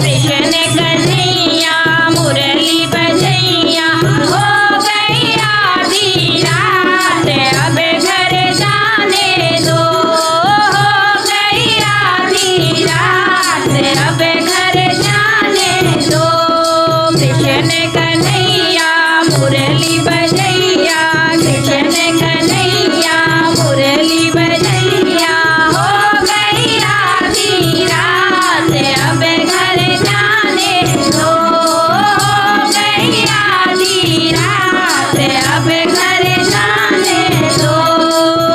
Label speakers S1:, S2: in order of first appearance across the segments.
S1: कृष्ण कन्हैया मुरली बजैया हो गई आधी रात अब घर जाने दो। हो गई आधी रात अब घर जाने दो। कृष्ण कन्हैया मुरली बजैया कृष्ण कन्हैया मुरली बजैया हो गई आधी रात अब घर जाने दो। हो गई आधी रात अब घर जाने दो।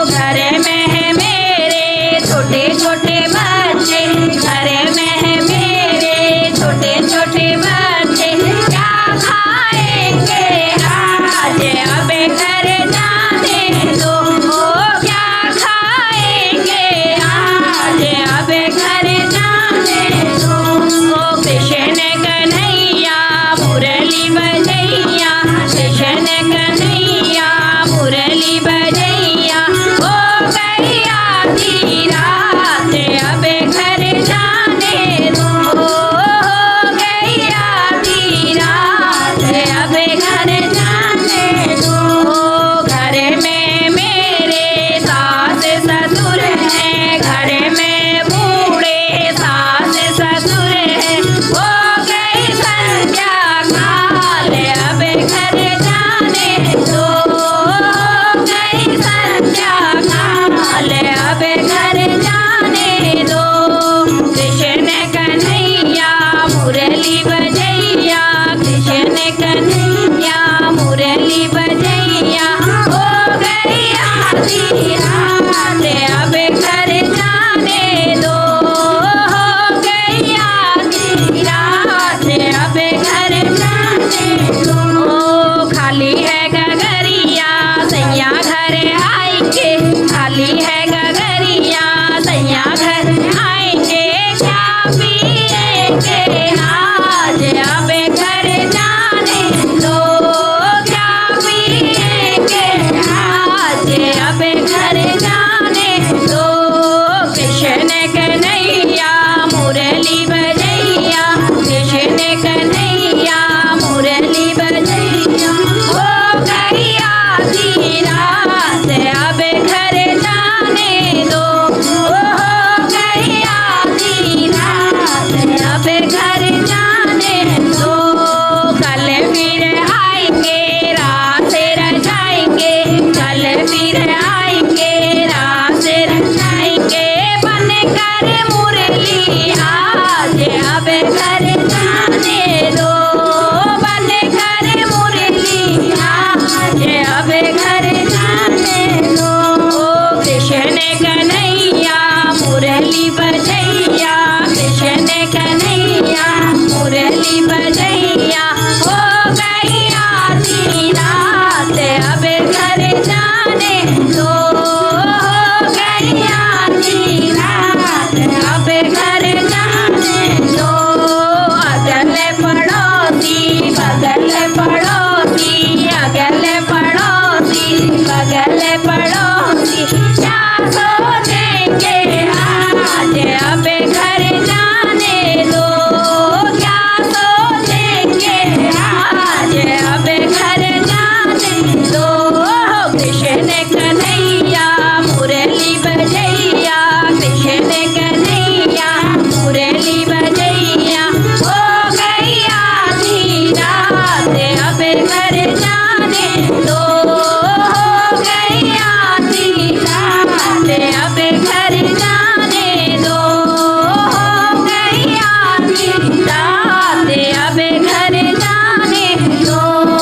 S1: घर में है मेरे छोटे छोटे बच्चे घर में है मेरे छोटे छोटे बच्चे क्या खाएंगे आज अब घर जाने दो। ओ क्या खाएंगे आज अब घर जाने दो। ओ कृष्ण कन्हैया मुरली बजैया कृष्ण कन्हैया मुरली बजैया हो गई आधी रात अब घर जाने दो। हो गई आधी रात अब घर जाने दो। घर में मेरे सास ससुर हैं घर में बूढ़े सास ससुर हैं हो गई संध्या काल अब घर जाने दो। हो गई संध्या काल अब घर जाने दो। कृष्ण कन्हैया मुरली बजैया कृष्ण कन्हैया मुरली बजैया हो गई आधी रात अब घर जाने दो। हो गई आधी रात अब घर जाने दो। खाली है गगरिया सैया घर आएंगे खाली है गगरिया सैया घर आएंगे क्या पिएंगे आज अब घर जाने दो। क्या पिएंगे आज अब घर जाने दो। कृष्ण कन्हैया मुरली बजैया कृष्ण कन्हैया मुरली बजैया हो गई आधी रात अब घर जाने दो। हो गई आधी रात अब घर